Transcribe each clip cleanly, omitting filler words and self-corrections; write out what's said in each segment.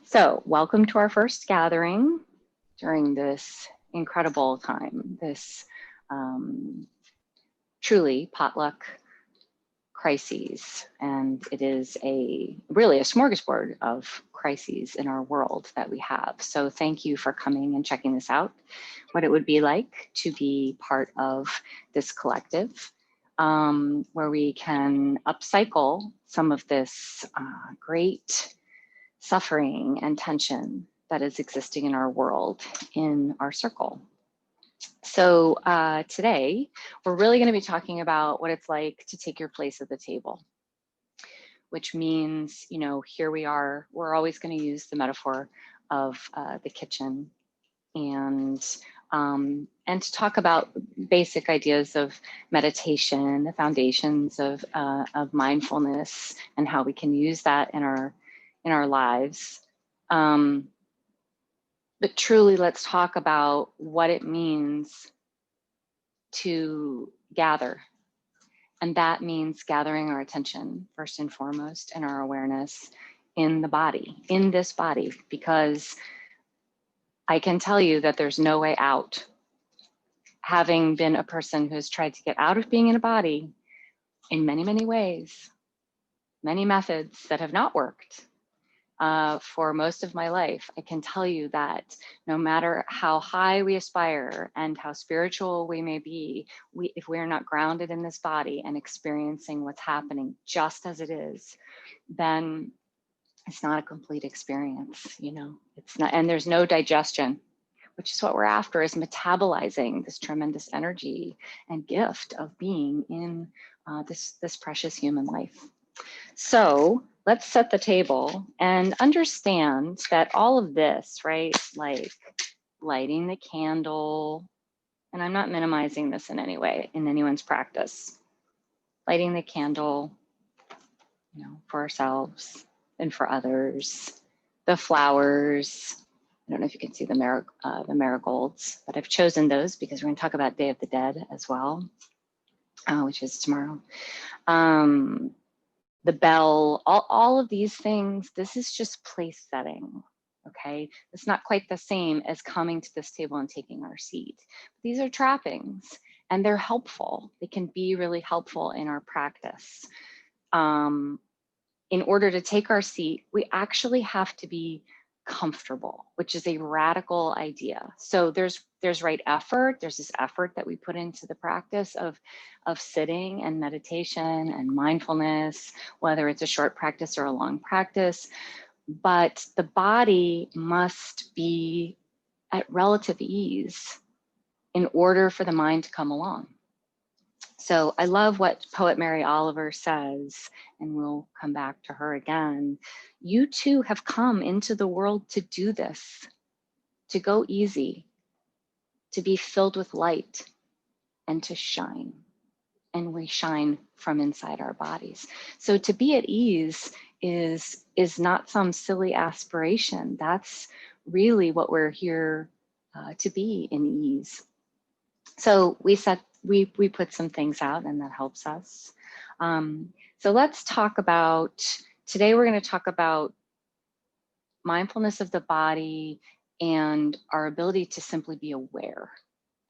So welcome to our first gathering during this incredible time, this truly potluck crises. And it is really a smorgasbord of crises in our world that we have. So thank you for coming and checking this out, what it would be like to be part of this collective, where we can upcycle some of this great suffering and tension that is existing in our world, in our circle. So today, we're really going to be talking about what it's like to take your place at the table, which means, you know, here we are, we're always going to use the metaphor of the kitchen and to talk about basic ideas of meditation, the foundations of mindfulness, and how we can use that in our lives. But truly, let's talk about what it means to gather. And that means gathering our attention first and foremost, and our awareness in the body, in this body, because I can tell you that there's no way out. Having been a person who has tried to get out of being in a body in many, many ways, many methods that have not worked, for most of my life, I can tell you that no matter how high we aspire and how spiritual we may be, if we're not grounded in this body and experiencing what's happening just as it is, then it's not a complete experience, you know, it's not, and there's no digestion, which is what we're after, is metabolizing this tremendous energy and gift of being in this precious human life. So let's set the table and understand that all of this, right, like lighting the candle, and I'm not minimizing this in any way in anyone's practice, lighting the candle, you know, for ourselves and for others, the flowers. I don't know if you can see the marigolds, but I've chosen those because we're going to talk about Day of the Dead as well, which is tomorrow. The bell, all of these things, this is just place setting, okay? It's not quite the same as coming to this table and taking our seat. These are trappings, and they're helpful. They can be really helpful in our practice. In order to take our seat, we actually have to be comfortable, which is a radical idea. So there's right effort. There's this effort that we put into the practice of sitting and meditation and mindfulness, whether it's a short practice or a long practice. But the body must be at relative ease in order for the mind to come along. So I love what poet Mary Oliver says, and we'll come back to her again. You too have come into the world to do this, to go easy, to be filled with light, and to shine. And we shine from inside our bodies. So to be at ease is not some silly aspiration. That's really what we're here to be, in ease. So we put some things out, and that helps us. So let's talk about, today we're going to talk about mindfulness of the body and our ability to simply be aware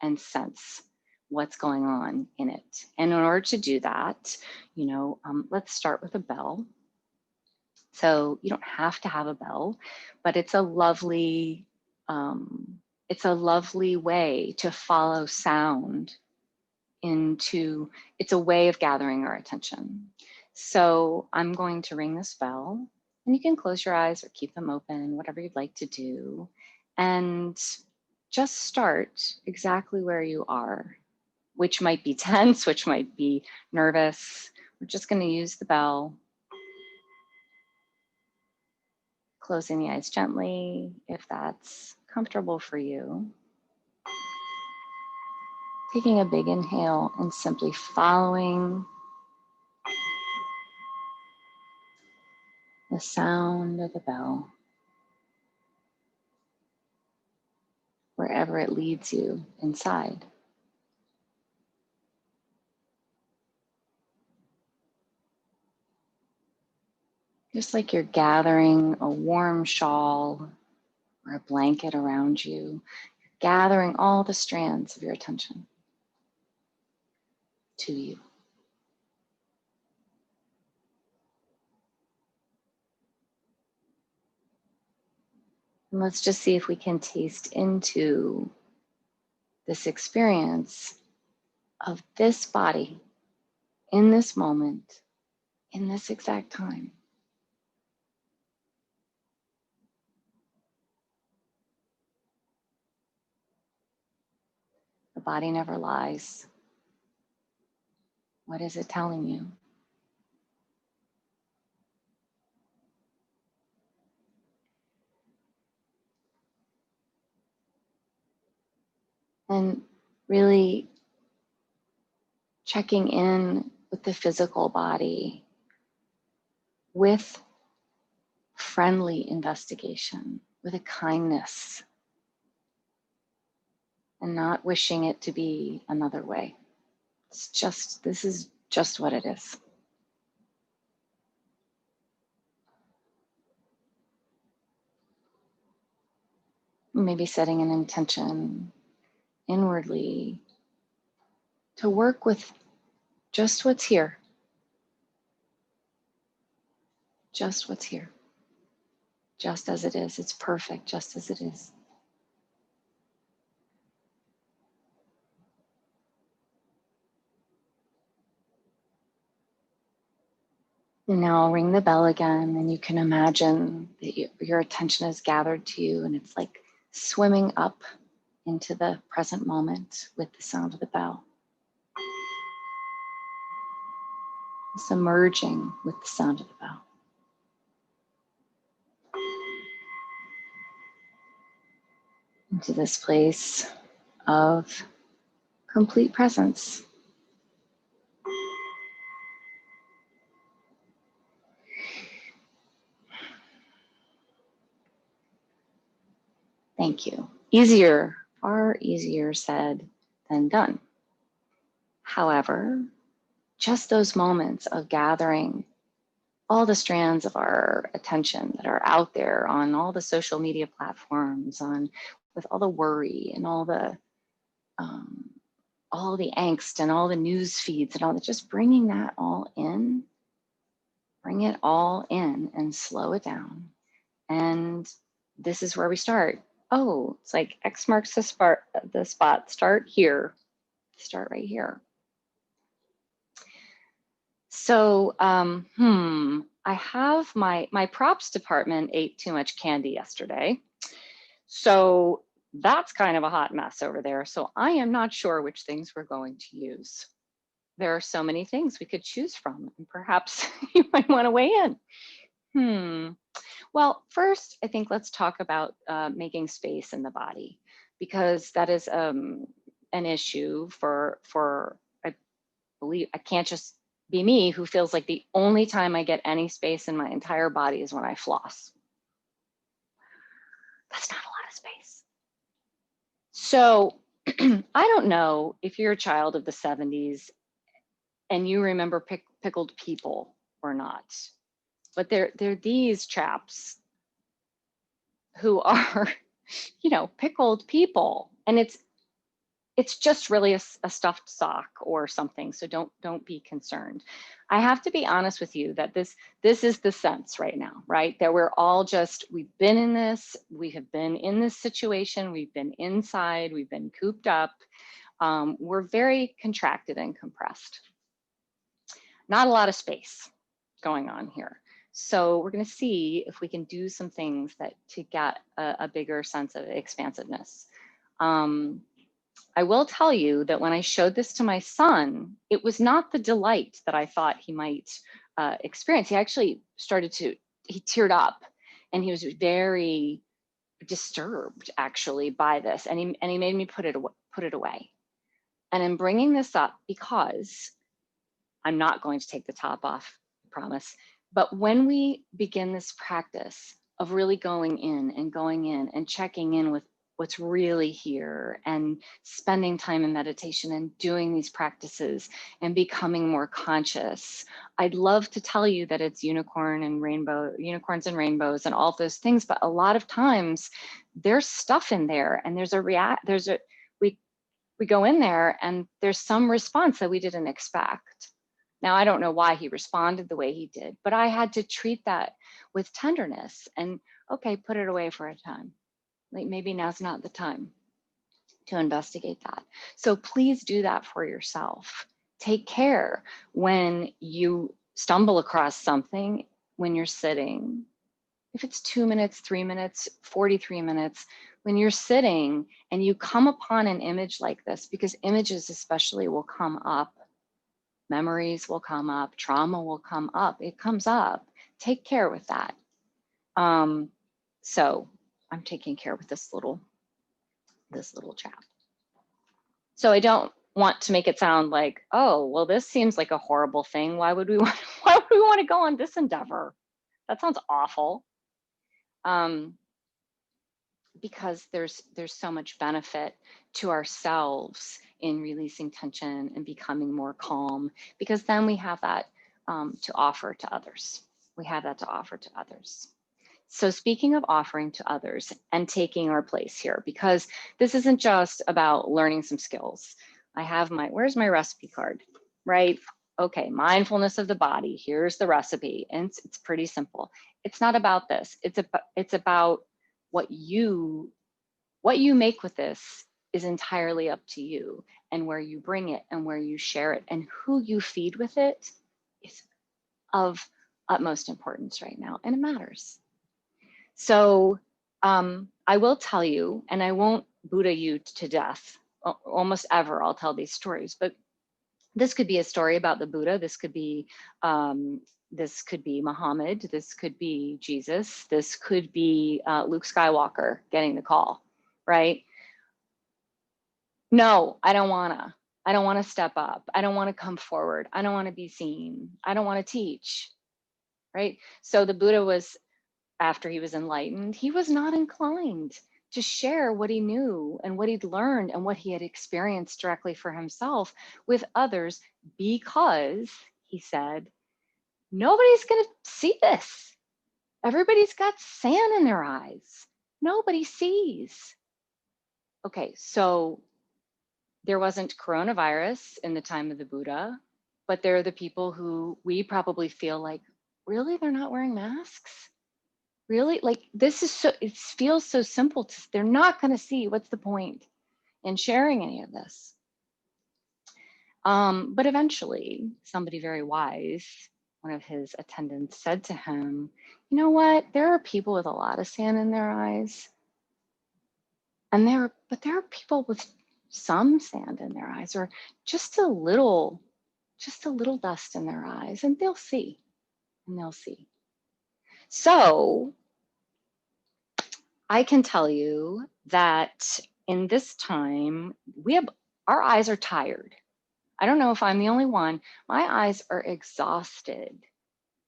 and sense what's going on in it. And in order to do that, you know, let's start with a bell. So you don't have to have a bell, but it's a lovely way to follow sound into, it's a way of gathering our attention. So I'm going to ring this bell, and you can close your eyes or keep them open, whatever you'd like to do. And just start exactly where you are, which might be tense, which might be nervous. We're just going to use the bell. Closing the eyes gently, if that's comfortable for you. Taking a big inhale and simply following the sound of the bell wherever it leads you inside. Just like you're gathering a warm shawl or a blanket around you, gathering all the strands of your attention to you. And let's just see if we can taste into this experience of this body in this moment, in this exact time. The body never lies. What is it telling you? And really checking in with the physical body with friendly investigation, with a kindness, and not wishing it to be another way. It's just, this is just what it is. Maybe setting an intention inwardly to work with just what's here. Just what's here. Just as it is. It's perfect just as it is. And now I'll ring the bell again, and you can imagine that your attention is gathered to you, and it's like swimming up into the present moment with the sound of the bell. Submerging with the sound of the bell. Into this place of complete presence. Thank you. Easier, far easier said than done. However, just those moments of gathering all the strands of our attention that are out there on all the social media platforms, with all the worry and all the angst and all the news feeds and all that, just bringing that all in, bring it all in and slow it down. And this is where we start. Oh, it's like X marks the spot. Start here. Start right here. So, I have my props department ate too much candy yesterday. So that's kind of a hot mess over there. So I am not sure which things we're going to use. There are so many things we could choose from, and perhaps you might want to weigh in. Well, first, I think let's talk about making space in the body, because that is an issue for I believe, I can't just be me who feels like the only time I get any space in my entire body is when I floss. That's not a lot of space. So I don't know if you're a child of the 70s and you remember pickled people or not, but they're these chaps who are, pickled people, and it's just really a stuffed sock or something. So don't be concerned. I have to be honest with you that this is the sense right now, right? That we're all we've been in this, we have been in this situation, we've been inside, we've been cooped up. We're very contracted and compressed. Not a lot of space going on here. So we're going to see if we can do some things to get a bigger sense of expansiveness. I will tell you that when I showed this to my son, it was not the delight that I thought he might experience. He actually he teared up, and he was very disturbed actually by this, and he made me put it away. And I'm bringing this up because I'm not going to take the top off, I promise. But when we begin this practice of really going in and checking in with what's really here, and spending time in meditation and doing these practices and becoming more conscious. I'd love to tell you that it's unicorns and rainbows and all those things, but a lot of times there's stuff in there, and we go in there and there's some response that we didn't expect. Now, I don't know why he responded the way he did, but I had to treat that with tenderness and, okay, put it away for a time. Like, maybe now's not the time to investigate that. So please do that for yourself. Take care when you stumble across something when you're sitting. If it's 2 minutes, 3 minutes, 43 minutes, when you're sitting and you come upon an image like this, because images especially will come up, memories will come up, trauma will come up, it comes up. Take care with that. So I'm taking care with this little chap. So I don't want to make it sound like, oh, well, this seems like a horrible thing. Why would we want to go on this endeavor? That sounds awful. Because there's so much benefit to ourselves in releasing tension and becoming more calm, because then we have that to offer to others. We have that to offer to others. So speaking of offering to others and taking our place here, because this isn't just about learning some skills. I have where's my recipe card, right? Okay, mindfulness of the body, here's the recipe, and it's pretty simple. It's not about this, it's about what you make with this is entirely up to you, and where you bring it and where you share it and who you feed with it is of utmost importance right now, and it matters. So I will tell you, and I won't Buddha you to death. Almost ever I'll tell these stories, but this could be a story about the Buddha. This could be Muhammad. This could be Jesus. This could be Luke Skywalker getting the call, right? No, I don't wanna. I don't want to step up. I don't want to come forward. I don't want to be seen. I don't want to teach, right? So the Buddha was, after he was enlightened, he was not inclined to share what he knew and what he'd learned and what he had experienced directly for himself with others, because he said, nobody's going to see this. Everybody's got sand in their eyes. Nobody sees. Okay, so there wasn't coronavirus in the time of the Buddha, but there are the people who we probably feel like, really, they're not wearing masks? Really? Like, this is so, it feels so simple. They're not going to see. What's the point in sharing any of this? But eventually, somebody very wise, one of his attendants, said to him, you know what? There are people with a lot of sand in their eyes. But there are people with some sand in their eyes, or just a little dust in their eyes, and they'll see. So I can tell you that in this time, our eyes are tired. I don't know if I'm the only one. My eyes are exhausted.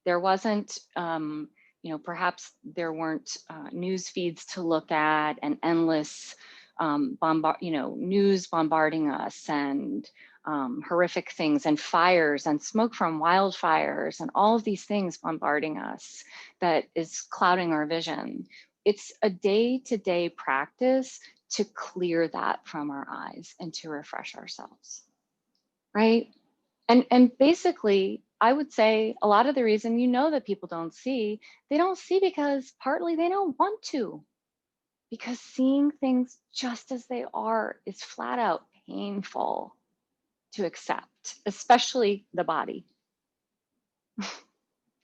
There wasn't, perhaps there weren't news feeds to look at, and endless news bombarding us, and horrific things, and fires and smoke from wildfires and all of these things bombarding us that is clouding our vision. It's a day-to-day practice to clear that from our eyes and to refresh ourselves, right? And basically, I would say a lot of the reason that people don't see, they don't see because partly they don't want to. Because seeing things just as they are is flat out painful to accept, especially the body.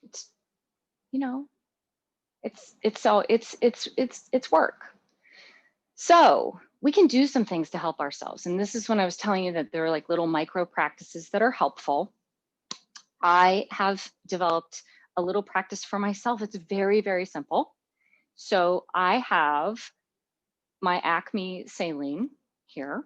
It's, it's work. So we can do some things to help ourselves. And this is when I was telling you that there are like little micro practices that are helpful. I have developed a little practice for myself. It's very, very simple. So I have my Acme saline here,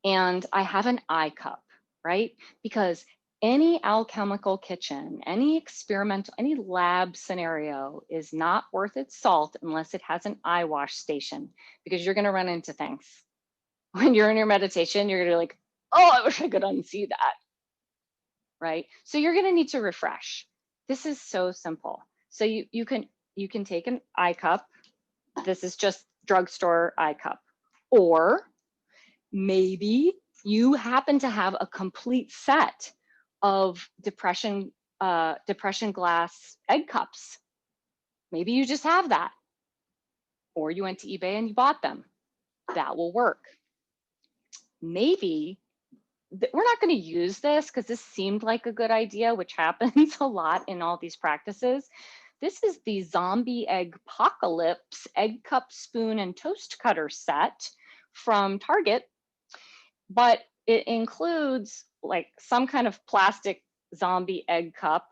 and I have an eye cup, right? Because Any alchemical kitchen, any experimental, any lab scenario is not worth its salt unless it has an eye wash station, because you're going to run into things. When you're in your meditation, you're going to be like, oh, I wish I could unsee that, right? So you're going to need to refresh. This is so simple. So you can take an eye cup. This is just drugstore eye cup. Or maybe you happen to have a complete set of depression glass egg cups. Maybe you just have that. Or you went to eBay and you bought them. That will work. Maybe we're not going to use this because this seemed like a good idea, which happens a lot in all these practices. This is the Zombie Egg Apocalypse egg cup, spoon, and toast cutter set from Target, but it includes like some kind of plastic zombie egg cup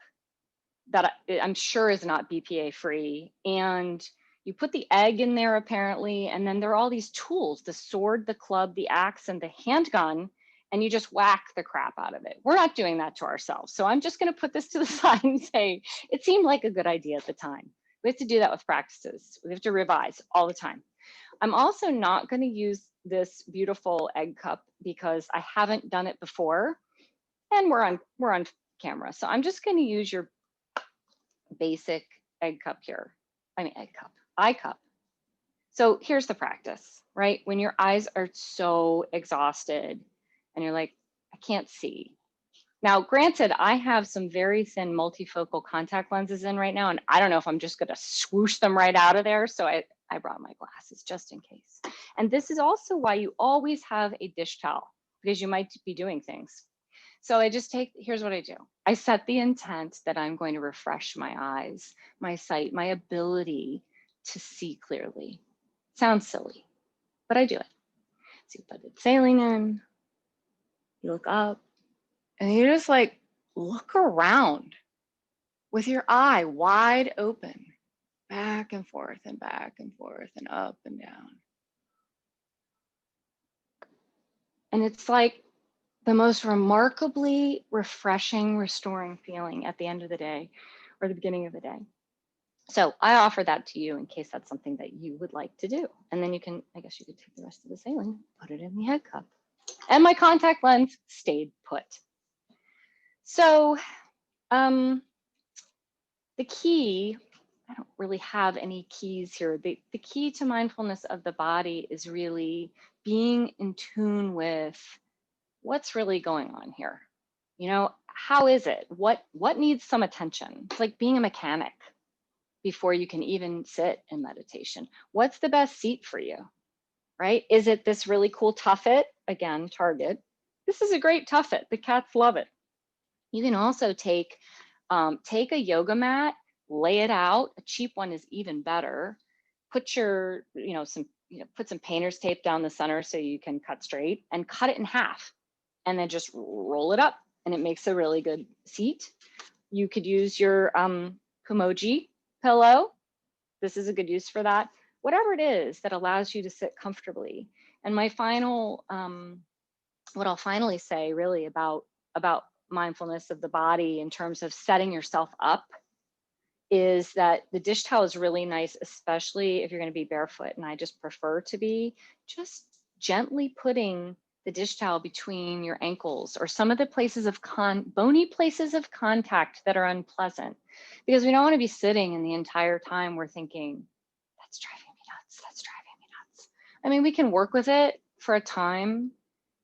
that I'm sure is not BPA free. And you put the egg in there apparently, and then there are all these tools, the sword, the club, the axe, and the handgun, and you just whack the crap out of it. We're not doing that to ourselves. So I'm just gonna put this to the side and say, it seemed like a good idea at the time. We have to do that with practices. We have to revise all the time. I'm also not gonna use this beautiful egg cup because I haven't done it before, and we're on camera. So I'm just gonna use your basic egg cup here. Eye cup. So here's the practice, right? When your eyes are so exhausted and you're like, I can't see. Now, granted, I have some very thin multifocal contact lenses in right now, and I don't know if I'm just gonna swoosh them right out of there. So I brought my glasses just in case. And this is also why you always have a dish towel, because you might be doing things. So I just here's what I do. I set the intent that I'm going to refresh my eyes, my sight, my ability to see clearly. Sounds silly, but I do it. So you put it sailing in, you look up, and you just like look around with your eye wide open, back and forth and back and forth and up and down. And it's like the most remarkably refreshing, restoring feeling at the end of the day or the beginning of the day. So I offer that to you in case that's something that you would like to do. And then you can, I guess you could take the rest of the saline, put it in the egg cup. And my contact lens stayed put. So the key, I don't really have any keys here. The key to mindfulness of the body is really being in tune with what's really going on here. You know, how is it? What needs some attention? It's like being a mechanic before you can even sit in meditation. What's the best seat for you, right? Is it this really cool tuffet? Again, Target. This is a great tuffet. The cats love it. You can also take a yoga mat, lay it out. A cheap one is even better. Put your, put some painter's tape down the center so you can cut straight, and cut it in half, and then just roll it up, and it makes a really good seat. You could use your Kumoji pillow. This is a good use for that. Whatever it is that allows you to sit comfortably. And my final, what I'll finally say really about mindfulness of the body in terms of setting yourself up is that the dish towel is really nice, especially if you're going to be barefoot. And I just prefer to be just gently putting the dish towel between your ankles or some of the places of bony places of contact that are unpleasant, because we don't want to be sitting and the entire time we're thinking, that's driving me nuts, that's driving me nuts. I mean, we can work with it for a time,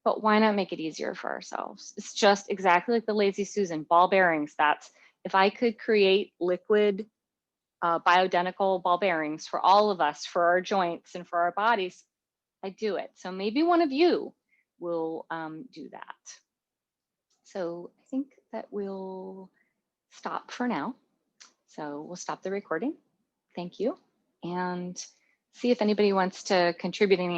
but why not make it easier for ourselves? It's just exactly like the Lazy Susan, ball bearings. That's, if I could create liquid bioidentical ball bearings for all of us, for our joints and for our bodies, I do it. So maybe one of you will do that. So I think that we'll stop for now. So we'll stop the recording. Thank you. And see if anybody wants to contribute any